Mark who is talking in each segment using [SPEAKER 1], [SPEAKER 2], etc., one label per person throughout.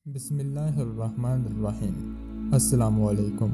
[SPEAKER 1] बिस्मिल्लाहिर्रहमानिर्रहीम। अस्सलामुअलैकुम।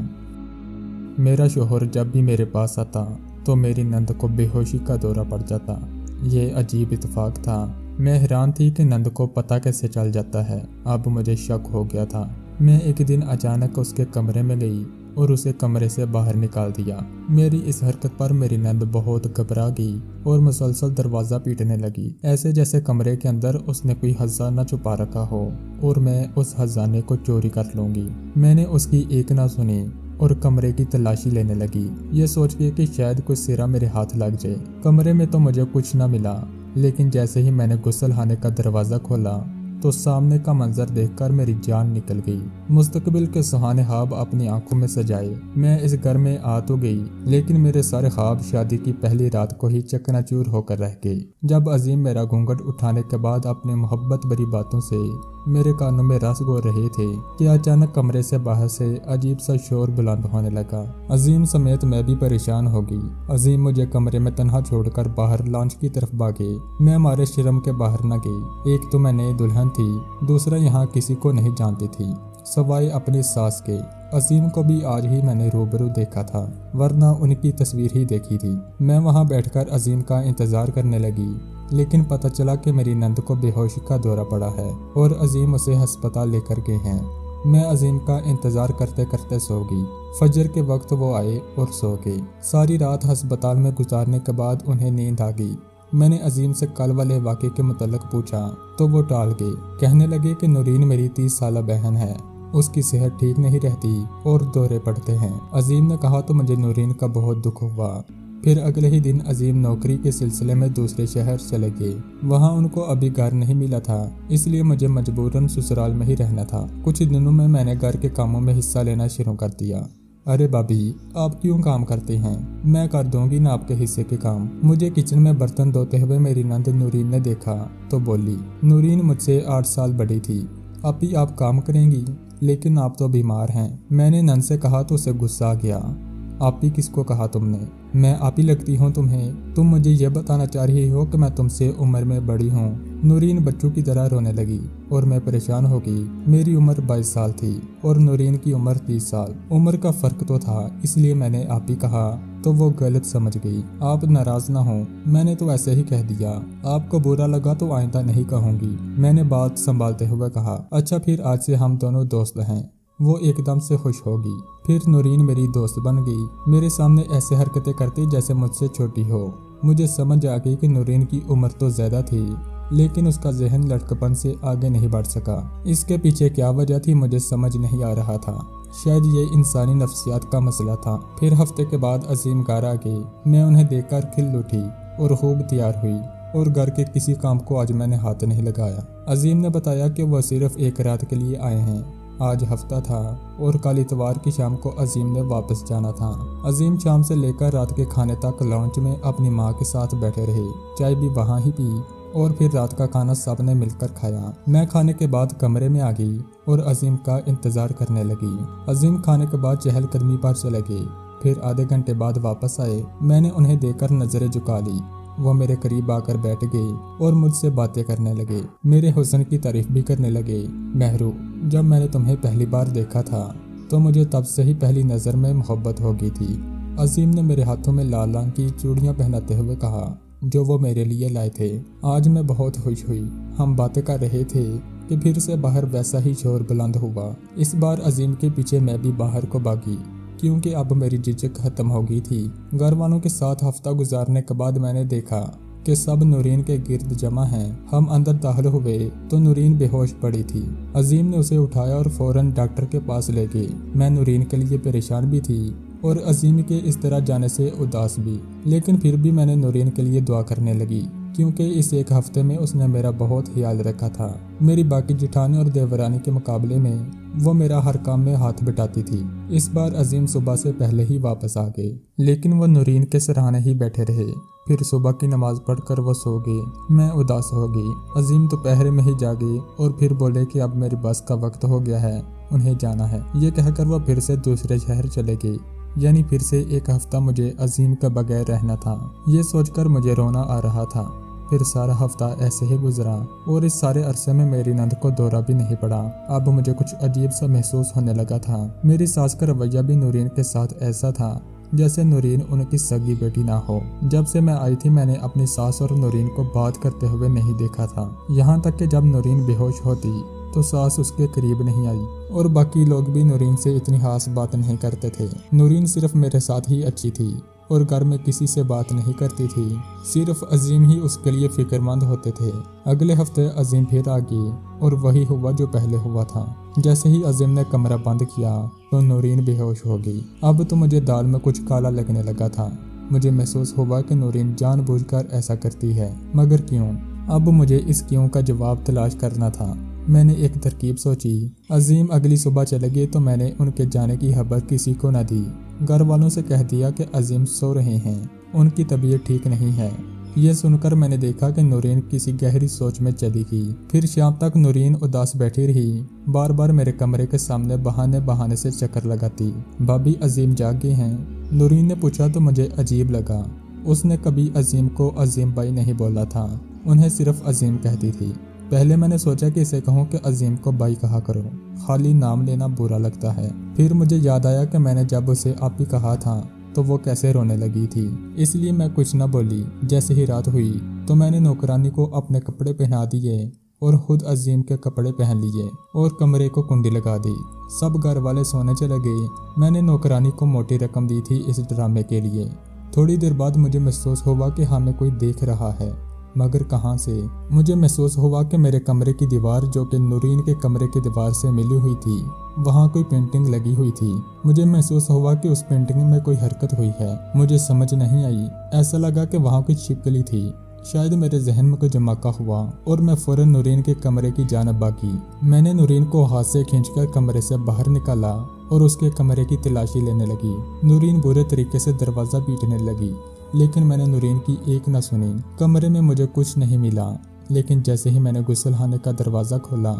[SPEAKER 1] मेरा शोहर जब भी मेरे पास आता तो मेरी नंद को बेहोशी का दौरा पड़ जाता। ये अजीब इत्तेफाक था। मैं हैरान थी कि नंद को पता कैसे चल जाता है। अब मुझे शक हो गया था। मैं एक दिन अचानक उसके कमरे में गई और उसे कमरे से बाहर निकाल दिया। मेरी इस हरकत पर मेरी नंद बहुत घबरा गई और मुसलसल दरवाज़ा पीटने लगी, ऐसे जैसे कमरे के अंदर उसने कोई खजाना छुपा रखा हो और मैं उस खजाने को चोरी कर लूंगी। मैंने उसकी एक ना सुनी और कमरे की तलाशी लेने लगी, ये सोच के कि शायद कोई सिरा मेरे हाथ लग जाए। कमरे में तो मुझे कुछ ना मिला, लेकिन जैसे ही मैंने गुस्लखाने का दरवाज़ा खोला तो सामने का मंजर देखकर मेरी जान निकल गई। मुस्तकबिल के सुहाने ख्वाब अपनी आंखों में सजाए। मैं इस घर में आ तो गई, लेकिन मेरे सारे ख्वाब शादी की पहली रात को ही चकनाचूर होकर रह गई। जब अजीम मेरा घूंघट उठाने के बाद अपनी मोहब्बत भरी बातों से मेरे कानों में रस घोल रहे थे कि अचानक कमरे से बाहर से अजीब सा शोर बुलंद होने लगा। अजीम समेत मैं भी परेशान हो गई। अजीम मुझे कमरे में तन्हा छोड़कर बाहर लॉन्च की तरफ भागे। मैं हमारे शर्म के बाहर न गई। एक तो मैं नई दुल्हन थी, दूसरा यहाँ किसी को नहीं जानती थी सवाए अपनी सास के। अजीम को भी आज ही मैंने रूबरू देखा था, वरना उनकी तस्वीर ही देखी थी। मैं वहाँ बैठकर अजीम का इंतजार करने लगी, लेकिन पता चला कि मेरी नंद को बेहोशी का दौरा पड़ा है और अजीम उसे अस्पताल लेकर गए हैं। मैं अजीम का इंतजार करते करते सो गई। फजर के वक्त वो आए और सो गए। सारी रात अस्पताल में गुजारने के बाद उन्हें नींद आ गई। मैंने अजीम से कल वाले वाक़े के मुतल्लिक पूछा तो वो टाल गए। कहने लगे कि नूरीन मेरी 30 साल बहन है, उसकी सेहत ठीक नहीं रहती और दौरे पड़ते हैं। अजीम ने कहा तो मुझे नूरीन का बहुत दुख हुआ। फिर अगले ही दिन अजीम नौकरी के सिलसिले में दूसरे शहर चले गए। वहाँ उनको अभी घर नहीं मिला था, इसलिए मुझे मजबूरन ससुराल में ही रहना था। कुछ दिनों में मैंने घर के कामों में हिस्सा लेना शुरू कर दिया। अरे भाभी, आप क्यों काम करते हैं? मैं कर दूंगी ना आपके हिस्से के काम। मुझे किचन में बर्तन धोते हुए मेरी नंद नूरीन ने देखा तो बोली। नूरीन मुझसे 8 साल बड़ी थी। अभी आप काम करेंगी, लेकिन आप तो बीमार हैं। मैंने नंद से कहा तो उसे गुस्सा आ गया। आप ही किसको कहा तुमने? मैं आप ही लगती हूँ तुम्हें? तुम मुझे यह बताना चाह रही हो कि मैं तुमसे उम्र में बड़ी हूँ। नूरीन बच्चों की तरह रोने लगी और मैं परेशान हो गई। मेरी उम्र 22 साल थी और नूरीन की उम्र 30 साल। उम्र का फर्क तो था, इसलिए मैंने आप ही कहा तो वो गलत समझ गई। आप नाराज ना हो, मैंने तो ऐसे ही कह दिया। आपको बुरा लगा तो आइंदा नहीं कहूँगी, मैंने बात संभालते हुए कहा। अच्छा, फिर आज से हम दोनों दोस्त हैं। वो एकदम से खुश होगी। फिर नूरीन मेरी दोस्त बन गई, मेरे सामने ऐसे हरकतें करती जैसे मुझसे छोटी हो। मुझे समझ आ गई कि नूरीन की उम्र तो ज्यादा थी, लेकिन उसका जहन लड़कपन से आगे नहीं बढ़ सका। इसके पीछे क्या वजह थी मुझे समझ नहीं आ रहा था। शायद ये इंसानी नफ्सियात का मसला था। फिर हफ्ते के बाद अजीम घर आ गए। मैं उन्हें देखकर खिल उठी और खूब तैयार हुई और घर के किसी काम को आज मैंने हाथ नहीं लगाया। अजीम ने बताया कि वह सिर्फ एक रात के लिए आए हैं। आज हफ्ता था और कल इतवार की शाम को अजीम ने वापस जाना था। अजीम शाम से लेकर रात के खाने तक लॉन्च में अपनी माँ के साथ बैठे रहे। चाय भी वहाँ ही पी और फिर रात का खाना सबने मिलकर खाया। मैं खाने के बाद कमरे में आ गई और अजीम का इंतजार करने लगी। अजीम खाने के बाद चहलकदमी पर चले गए। फिर आधे घंटे बाद वापस आए। मैंने उन्हें देखकर नजरें झुका ली। वो मेरे करीब आकर बैठ गए और मुझसे बातें करने लगे। मेरे हुस्न की तारीफ भी करने लगे। महरू, जब मैंने तुम्हें पहली बार देखा था तो मुझे तब से ही पहली नज़र में मोहब्बत हो गई थी। अजीम ने मेरे हाथों में लाल रंग की चूड़ियाँ पहनाते हुए कहा, जो वो मेरे लिए लाए थे। आज मैं बहुत खुश हुई। हम बातें कर रहे थे कि फिर से बाहर वैसा ही शोर बुलंद हुआ। इस बार अजीम के पीछे मैं भी बाहर को भागी, क्योंकि अब मेरी झिझक खत्म हो गई थी। घर वालों के साथ हफ्ता गुजारने के बाद मैंने देखा कि सब नूरीन के गिर्द जमा हैं। हम अंदर दाखिल हुए तो नूरीन बेहोश पड़ी थी। अजीम ने उसे उठाया और फौरन डॉक्टर के पास ले गए। मैं नूरीन के लिए परेशान भी थी और अजीम के इस तरह जाने से उदास भी, लेकिन फिर भी मैंने नूरीन के लिए दुआ करने लगी, क्योंकि इस एक हफ्ते में उसने मेरा बहुत ख्याल रखा था। मेरी बाकी जिठानी और देवरानी के मुकाबले में वो मेरा हर काम में हाथ बटाती थी। इस बार अजीम सुबह से पहले ही वापस आ गए, लेकिन वो नूरीन के सराहने ही बैठे रहे। फिर सुबह की नमाज पढ़कर वो सो गए। मैं उदास हो गई। अजीम दोपहर में ही जागे और फिर बोले कि अब मेरी बस का वक्त हो गया है, उन्हें जाना है। ये कहकर वो फिर से दूसरे शहर चले गए। यानी फिर से एक हफ्ता मुझे अजीम के बगैर रहना था। ये सोचकर मुझे रोना आ रहा था। फिर सारा हफ्ता ऐसे ही गुजरा और इस सारे अरसे में मेरी नंद को दौरा भी नहीं पड़ा। अब मुझे कुछ अजीब सा महसूस होने लगा था। मेरी सास का रवैया भी नूरीन के साथ ऐसा था जैसे नूरीन उनकी सगी बेटी ना हो। जब से मैं आई थी मैंने अपनी सास और नूरीन को बात करते हुए नहीं देखा था। यहाँ तक कि जब नूरीन बेहोश होती तो सास उसके करीब नहीं आई और बाकी लोग भी नूरीन से इतनी खास बात नहीं करते थे। नूरीन सिर्फ मेरे साथ ही अच्छी थी और घर में किसी से बात नहीं करती थी। सिर्फ अजीम ही उसके लिए फिक्रमंद होते थे। अगले हफ्ते अजीम फिर आ गई और वही हुआ जो पहले हुआ था। जैसे ही अजीम ने कमरा बंद किया तो नूरीन बेहोश हो गई। अब तो मुझे दाल में कुछ काला लगने लगा था। मुझे महसूस हुआ कि नूरीन जानबूझकर ऐसा करती है, मगर क्यों? अब मुझे इस क्यों का जवाब तलाश करना था। मैंने एक तरकीब सोची। अजीम अगली सुबह चले गए तो मैंने उनके जाने की खबर किसी को न दी। घर वालों से कह दिया कि अजीम सो रहे हैं, उनकी तबीयत ठीक नहीं है। ये सुनकर मैंने देखा कि नूरीन किसी गहरी सोच में चली गई। फिर शाम तक नूरीन उदास बैठी रही, बार बार मेरे कमरे के सामने बहाने बहाने से चक्कर लगाती। भाभी अजीम जाग गए हैं? नूरीन ने पूछा तो मुझे अजीब लगा। उसने कभी अजीम को अजीम भाई नहीं बोला था, उन्हें सिर्फ अजीम कहती थी। पहले मैंने सोचा कि इसे कहूँ कि अजीम को भाई कहा करो, खाली नाम लेना बुरा लगता है। फिर मुझे याद आया कि मैंने जब उसे आप ही कहा था तो वो कैसे रोने लगी थी, इसलिए मैं कुछ न बोली। जैसे ही रात हुई तो मैंने नौकरानी को अपने कपड़े पहना दिए और खुद अजीम के कपड़े पहन लिए और कमरे को कुंडी लगा दी। सब घर वाले सोने चले गए। मैंने नौकरानी को मोटी रकम दी थी इस ड्रामे के लिए। थोड़ी देर बाद मुझे महसूस हुआ कि हमें कोई देख रहा है, मगर कहाँ से? मुझे महसूस हुआ कि मेरे कमरे की दीवार, जो कि नूरीन के कमरे की दीवार से मिली हुई थी, वहाँ कोई पेंटिंग लगी हुई थी। मुझे महसूस हुआ कि उस पेंटिंग में कोई हरकत हुई है। मुझे समझ नहीं आई, ऐसा लगा कि वहाँ कोई छिपकली थी। शायद मेरे जहन में कोई धमाका हुआ और मैं फौरन नूरीन के कमरे की जानब भागी। मैंने नूरीन को हाथ से खींचकर कमरे से बाहर निकाला और उसके कमरे की तलाशी लेने लगी। नूरीन बुरे तरीके से दरवाज़ा पीटने लगी, लेकिन मैंने नूरीन की एक न सुनी। कमरे में मुझे कुछ नहीं मिला, लेकिन जैसे ही मैंने गुस्लखाने का दरवाज़ा खोला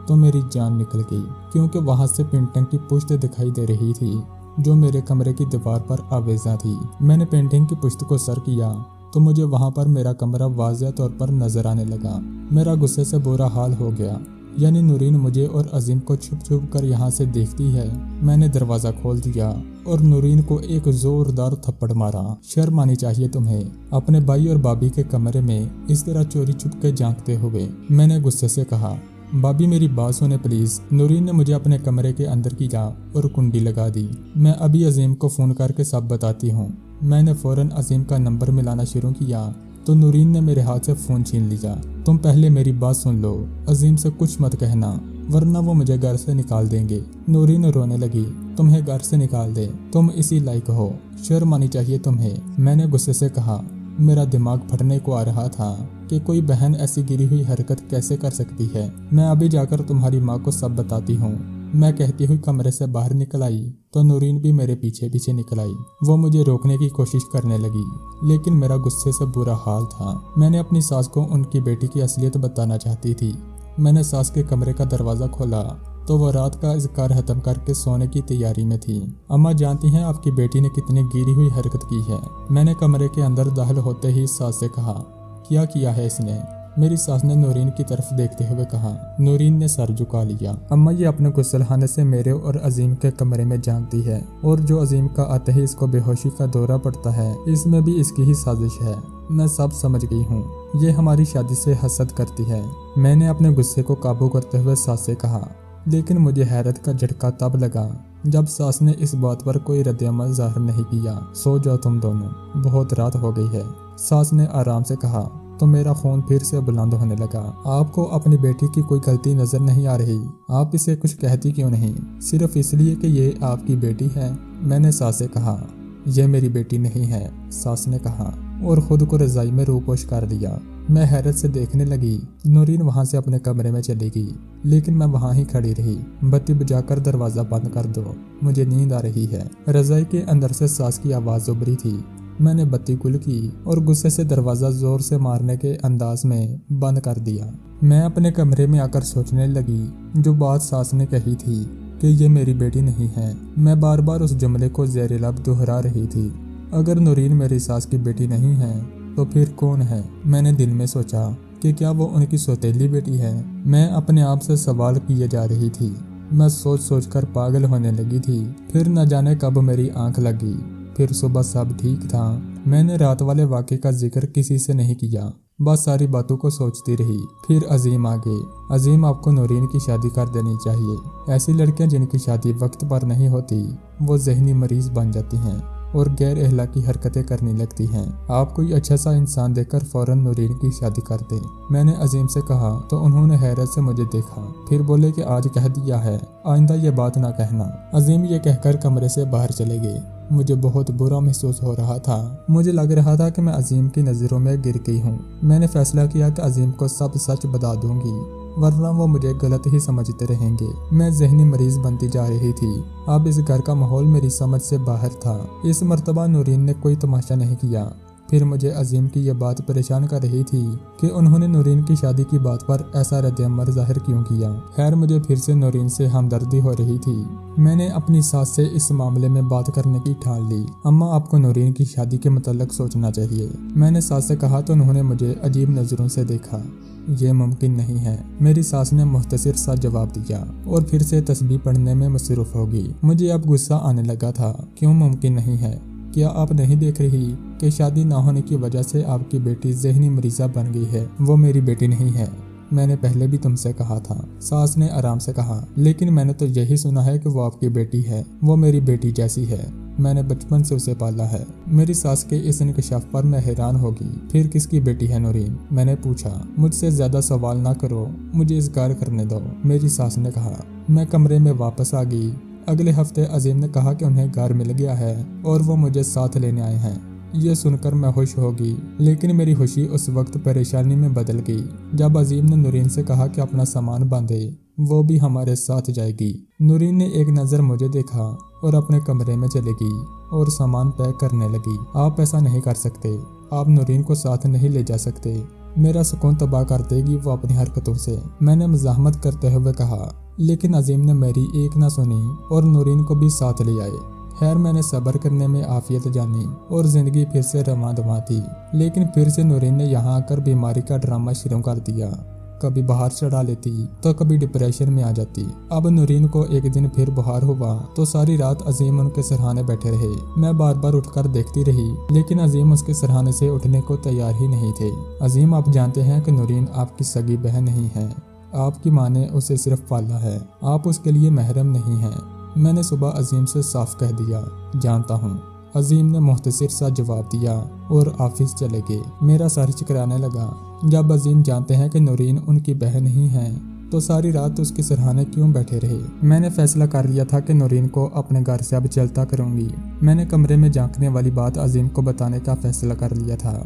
[SPEAKER 1] तो मेरी जान निकल गई, क्योंकि वहाँ से पेंटिंग की पुश्त दिखाई दे रही थी जो मेरे कमरे की दीवार पर आवेजा थी। मैंने पेंटिंग की पुश्त को सर किया तो मुझे वहाँ पर मेरा कमरा वाज़ेह तौर पर नजर आने लगा। मेरा गुस्से से बुरा हाल हो गया, यानी नूरीन मुझे और अजीम को छुप छुप कर यहाँ से देखती है। मैंने दरवाज़ा खोल दिया और नूरीन को एक जोरदार थप्पड़ मारा। शर्म आनी चाहिए तुम्हें, अपने भाई और भाभी के कमरे में इस तरह चोरी छुप के झांकते हुए। मैंने गुस्से से कहा, भाभी मेरी बात सुने प्लीज। नूरीन ने मुझे अपने कमरे के अंदर किया और कुंडी लगा दी। मैं अभी अजीम को फ़ोन करके सब बताती हूँ। मैंने फ़ौरन अजीम का नंबर मिलाना शुरू किया तो नूरीन ने मेरे हाथ से फ़ोन छीन लिया। तुम पहले मेरी बात सुन लो, अजीम से कुछ मत कहना वरना वो मुझे घर से निकाल देंगे। नूरीन रोने लगी, तुम्हें घर से निकाल दे, तुम इसी लायक हो, शर्म आनी चाहिए तुम्हें। मैंने गुस्से से कहा, मेरा दिमाग फटने को आ रहा था कि कोई बहन ऐसी गिरी हुई हरकत कैसे कर सकती है। मैं अभी जाकर तुम्हारी माँ को सब बताती हूँ। मैं कहती हुई कमरे से बाहर निकल आई तो नूरीन भी मेरे पीछे पीछे निकल आई। वो मुझे रोकने की कोशिश करने लगी, लेकिन मेरा गुस्से से बुरा हाल था। मैंने अपनी सास को उनकी बेटी की असलियत बताना चाहती थी। मैंने सास के कमरे का दरवाज़ा खोला तो वो रात का इज़कार खत्म करके सोने की तैयारी में थी। अम्मा जानती हैं आपकी बेटी ने कितनी गिरी हुई हरकत की है। मैंने कमरे के अंदर दाखिल होते ही सास से कहा, क्या किया है इसने? मेरी सास ने नूरीन की तरफ देखते हुए कहा। नूरीन ने सर झुका लिया। अम्मा ये अपने गुस्लखाने से मेरे और अजीम के कमरे में झांकती है और जो अजीम का आते ही इसको बेहोशी का दौरा पड़ता है, इसमें भी इसकी ही साजिश है। मैं सब समझ गई हूँ, ये हमारी शादी से हसद करती है। मैंने अपने गुस्से को काबू करते हुए सास से कहा, लेकिन मुझे हैरत का झटका तब लगा जब सास ने इस बात पर कोई रद्द-ए-अमल ज़ाहिर नहीं किया। सो जाओ तुम दोनों, बहुत रात हो गई है। सास ने आराम से कहा तो मेरा खून फिर से बुलंद होने लगा। आपको अपनी बेटी की कोई गलती नजर नहीं आ रही? आप इसे कुछ कहती क्यों नहीं? सिर्फ इसलिए कि ये आपकी बेटी है? मैंने सास से कहा, यह मेरी बेटी नहीं है। सास ने कहा और खुद को रजाई में रूपोश कर दिया। मैं हैरत से देखने लगी। नूरीन वहां से अपने कमरे में चली गई, लेकिन मैं वहां ही खड़ी रही। बत्ती बुझाकर दरवाजा बंद कर दो, मुझे नींद आ रही है। रजाई के अंदर से सास की आवाज उभरी थी। मैंने बत्ती गुल की और गुस्से से दरवाजा जोर से मारने के अंदाज में बंद कर दिया। मैं अपने कमरे में आकर सोचने लगी, जो बात सास ने कही थी कि ये मेरी बेटी नहीं है, मैं बार बार उस जुमले को ज़ेर लब दोहरा रही थी। अगर नूरीन मेरी सास की बेटी नहीं है तो फिर कौन है? मैंने दिल में सोचा कि क्या वो उनकी सौतेली बेटी है। मैं अपने आप से सवाल किए जा रही थी। मैं सोच सोच कर पागल होने लगी थी। फिर न जाने कब मेरी आंख लगी। फिर सुबह सब ठीक था। मैंने रात वाले वाक़े का जिक्र किसी से नहीं किया, बस सारी बातों को सोचती रही। फिर अजीम आ गए। अजीम, आपको नूरीन की शादी कर देनी चाहिए। ऐसी लड़कियां जिनकी शादी वक्त पर नहीं होती वो जहनी मरीज बन जाती हैं और गैर अखलाकी हरकतें करने लगती हैं। आप कोई अच्छा सा इंसान देखकर फौरन नूरीन की शादी कर दें। मैंने अजीम से कहा तो उन्होंने हैरत से मुझे देखा। फिर बोले कि आज कह दिया है, आइंदा ये बात ना कहना। अजीम ये कहकर कमरे से बाहर चले गए। मुझे बहुत बुरा महसूस हो रहा था। मुझे लग रहा था कि मैं अजीम की नज़रों में गिर गई हूँ। मैंने फैसला किया कि अजीम को सब सच बता दूंगी, वरना वो मुझे गलत ही समझते रहेंगे। मैं जहनी मरीज बनती जा रही थी। अब इस घर का माहौल मेरी समझ से बाहर था। इस मर्तबा नूरीन ने कोई तमाशा नहीं किया। फिर मुझे अजीम की यह बात परेशान कर रही थी कि उन्होंने नूरीन की शादी की बात पर ऐसा रद्द-ए-अमल जाहिर क्यों किया। खैर, मुझे फिर से नूरीन से हमदर्दी हो रही थी। मैंने अपनी सास से इस मामले में बात करने की ठान ली। अम्मा, आपको नूरीन की शादी के मुतल्लिक सोचना चाहिए। मैंने सास से कहा तो उन्होंने मुझे अजीब नज़रों से देखा। ये मुमकिन नहीं है, मेरी सास ने मुख्तसर सा जवाब दिया और फिर से तस्बीह पढ़ने में मसरूफ होगी। मुझे अब गुस्सा आने लगा था। क्यों मुमकिन नहीं है? क्या आप नहीं देख रही कि शादी ना होने की वजह से आपकी बेटी जहनी मरीजा बन गई है? वो मेरी बेटी नहीं है। मैंने पहले भी तुमसे कहा था। सास ने आराम से कहा, लेकिन मैंने तो यही सुना है कि वो आपकी बेटी है। वो मेरी बेटी जैसी है। मैंने बचपन से उसे पाला है। मेरी सास के इस इंकशाफ पर मैं हैरान होगी। फिर किसकी बेटी है नूरीन? मैंने पूछा। मुझसे ज्यादा सवाल ना करो, मुझे इज़हार करने दो, मेरी सास ने कहा। मैं कमरे में वापस आ गई। अगले हफ्ते अजीम ने कहा कि उन्हें घर मिल गया है और वो मुझे साथ लेने आए हैं। ये सुनकर मैं खुश होगी, लेकिन मेरी खुशी उस वक्त परेशानी में बदल गई जब अजीम ने नूरीन से कहा कि अपना सामान बांधे, वो भी हमारे साथ जाएगी। नूरीन ने एक नज़र मुझे देखा और अपने कमरे में चली गई और सामान पैक करने लगी। आप ऐसा नहीं कर सकते। आप नूरीन को साथ नहीं ले जा सकते। मेरा सुकून तबाह कर देगी वो अपनी हरकतों से। मैंने मज़ाहमत करते हुए कहा, लेकिन अजीम ने मेरी एक ना सुनी और नूरीन को भी साथ ले आए। खैर, मैंने सब्र करने में आफियत जानी और जिंदगी फिर से रवां दवां थी। लेकिन फिर से नूरीन ने यहाँ आकर बीमारी का ड्रामा शुरू कर दिया। कभी बाहर चढ़ा लेती तो कभी डिप्रेशन में आ जाती। अब नूरीन को एक दिन फिर बुखार हुआ तो सारी रात अजीम उनके सरहाने बैठे रहे। मैं बार बार उठकर देखती रही, लेकिन अजीम उसके सरहाने से उठने को तैयार ही नहीं थे। अजीम, आप जानते हैं कि नूरीन आपकी सगी बहन नहीं है। आपकी माँ ने उसे सिर्फ पाला है। आप उसके लिए महरम नहीं हैं। मैंने सुबह अजीम से साफ कह दिया। जानता हूँ। अजीम ने मुख्तसर सा जवाब दिया और ऑफिस चले गए। मेरा सर चकराने लगा। जब अजीम जानते हैं कि नूरीन उनकी बहन ही है तो सारी रात उसके सरहाने क्यों बैठे रहे। मैंने फैसला कर लिया था कि नूरीन को अपने घर से अब चलता करूंगी। मैंने कमरे में झांकने वाली बात अजीम को बताने का फैसला कर लिया था।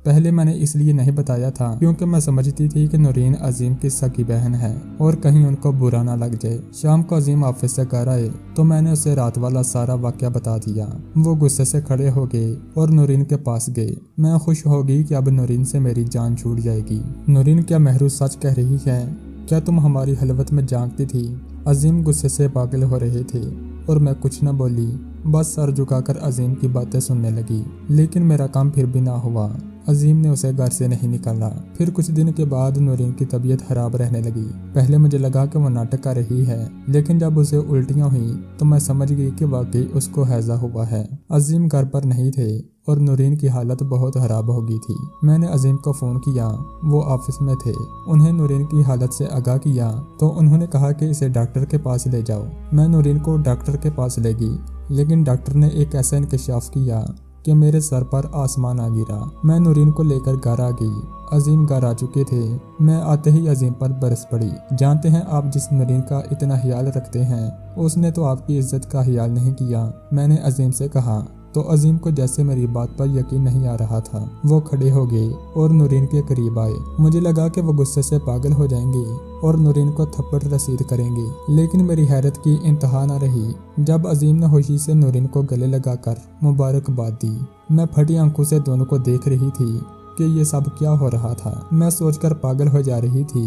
[SPEAKER 1] पहले मैंने इसलिए नहीं बताया था क्योंकि मैं समझती थी कि नूरीन अजीम की सगी बहन है और कहीं उनको बुरा ना लग जाए। शाम को अजीम ऑफिस से घर आए तो मैंने उसे रात वाला सारा वाकया बता दिया। वो गुस्से से खड़े हो गए और नूरीन के पास गए। मैं खुश हो गई कि अब नूरीन से मेरी जान छूट जाएगी। नूरीन, क्या महरूज सच कह रही है? क्या तुम हमारी हलवत में झांकती थी? अजीम गुस्से से पागल हो रहे थे और मैं कुछ न बोली, बस सर झुकाकर अजीम की बातें सुनने लगी। लेकिन मेरा काम फिर भी ना हुआ। अजीम ने उसे घर से नहीं निकाला। फिर कुछ दिन के बाद नूरीन की तबीयत खराब रहने लगी। पहले मुझे लगा कि वो नाटक कर रही है, लेकिन जब उसे उल्टियाँ हुई तो मैं समझ गई कि वाकई उसको हैजा हुआ है। अजीम घर पर नहीं थे और नूरीन की हालत बहुत खराब हो गई थी। मैंने अजीम को फ़ोन किया। वो ऑफिस में थे। उन्हें नूरीन की हालत से आगाह किया तो उन्होंने कहा कि इसे डॉक्टर के पास ले जाओ। मैं नूरीन को डॉक्टर के पास ले गई, लेकिन डॉक्टर ने एक ऐसा इंकशाफ किया कि मेरे सर पर आसमान आ गिरा। मैं नूरीन को लेकर घर आ गई। अजीम घर आ चुके थे। मैं आते ही अजीम पर बरस पड़ी। जानते हैं, आप जिस नूरीन का इतना ख्याल रखते हैं उसने तो आपकी इज्जत का ख्याल नहीं किया। मैंने अजीम से कहा तो अजीम को जैसे मेरी बात पर यकीन नहीं आ रहा था। वो खड़े हो गए और नूरीन के करीब आए। मुझे लगा कि वो गुस्से से पागल हो जाएंगे और नूरीन को थप्पड़ रसीद करेंगे, लेकिन मेरी हैरत की इंतहा न रही जब अजीम ने खुशी से नूरीन को गले लगाकर मुबारकबाद दी। मैं फटी आंखों से दोनों को देख रही थी कि ये सब क्या हो रहा था। मैं सोचकर पागल हो जा रही थी।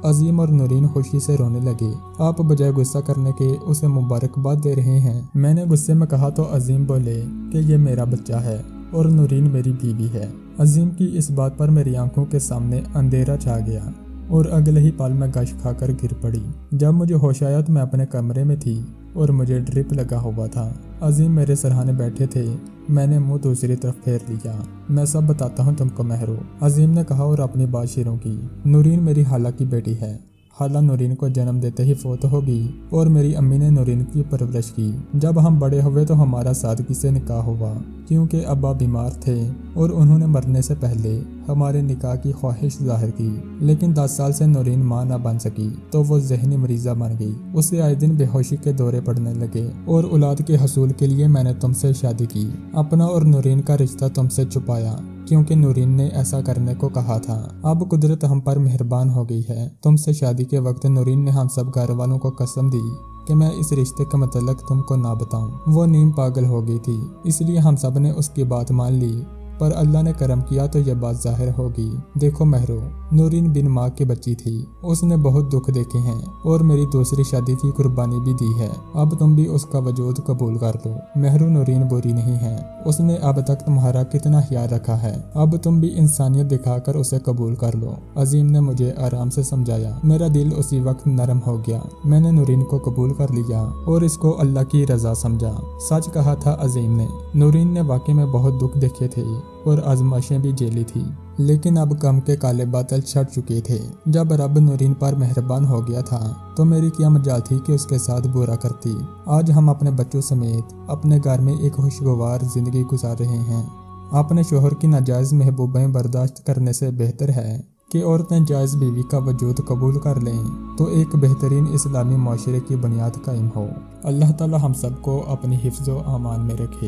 [SPEAKER 1] अजीम और नूरीन खुशी से रोने लगे। आप बजाय गुस्सा करने के उसे मुबारकबाद दे रहे हैं। मैंने गुस्से में कहा तो अजीम बोले कि ये मेरा बच्चा है और नूरीन मेरी बीवी है। عظیم کی اس بات پر میری آنکھوں کے سامنے اندھیرا چھا گیا اور اگلے ہی پل میں گش کھا کر گر پڑی۔ جب مجھے ہوش آیا تو میں اپنے کمرے میں تھی اور مجھے ڈرپ لگا ہوا تھا۔ عظیم میرے سرہانے بیٹھے تھے۔ میں نے منہ دوسری طرف پھیر لیا۔ میں سب بتاتا ہوں تم کو مہرو، عظیم نے کہا اور اپنی بات شروع کی۔ نورین میری خالہ کی بیٹی ہے۔ خالہ نورین کو جنم دیتے ہی فوت ہو گئی اور میری امی نے نورین کی پرورش کی۔ جب ہم بڑے ہوئے تو ہمارا سادگی سے نکاح ہوا کیونکہ ابا بیمار تھے اور انہوں نے مرنے سے پہلے ہمارے نکاح کی خواہش ظاہر کی، لیکن 10 سال سے نورین ماں نہ بن سکی تو وہ ذہنی مریضہ بن گئی۔ اسے آئے دن بے ہوشی کے دورے پڑنے لگے اور اولاد کے حصول کے لیے میں نے تم سے شادی کی۔ اپنا اور نورین کا رشتہ تم سے چھپایا کیونکہ نورین نے ایسا کرنے کو کہا تھا۔ اب قدرت ہم پر مہربان ہو گئی ہے۔ تم سے شادی کے وقت نورین نے ہم سب گھر والوں کو قسم دی کہ میں اس رشتے کا متعلق تم کو نہ بتاؤں۔ وہ نیم پاگل ہو گئی تھی، اس لیے ہم سب نے اس کی بات مان لی، پر اللہ نے کرم کیا تو یہ بات ظاہر ہوگی۔ دیکھو مہرو، نورین بن ماں کی بچی تھی، اس نے بہت دکھ دیکھے ہیں اور میری دوسری شادی کی قربانی بھی دی ہے۔ اب تم بھی اس کا وجود قبول کر لو۔ مہرو، نورین بری نہیں ہے، اس نے اب تک تمہارا کتنا خیال رکھا ہے، اب تم بھی انسانیت دکھا کر اسے قبول کر لو۔ عظیم نے مجھے آرام سے سمجھایا۔ میرا دل اسی وقت نرم ہو گیا۔ میں نے نورین کو قبول کر لیا اور اس کو اللہ کی رضا سمجھا۔ سچ کہا تھا عظیم نے، نورین نے واقعی میں بہت دکھ دیکھے تھے اور آزمائشیں بھی جھیلی تھی، لیکن اب غم کے کالے بادل چھٹ چکے تھے۔ جب رب نورین پر مہربان ہو گیا تھا تو میری کیا مجال تھی کہ اس کے ساتھ برا کرتی۔ آج ہم اپنے بچوں سمیت اپنے گھر میں ایک خوشگوار زندگی گزار رہے ہیں۔ اپنے شوہر کی ناجائز محبوبیں برداشت کرنے سے بہتر ہے کہ عورتیں جائز بیوی کا وجود قبول کر لیں تو ایک بہترین اسلامی معاشرے کی بنیاد قائم ہو۔ اللہ تعالی ہم سب کو اپنی حفظ و امان میں رکھے،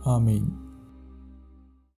[SPEAKER 1] آمین۔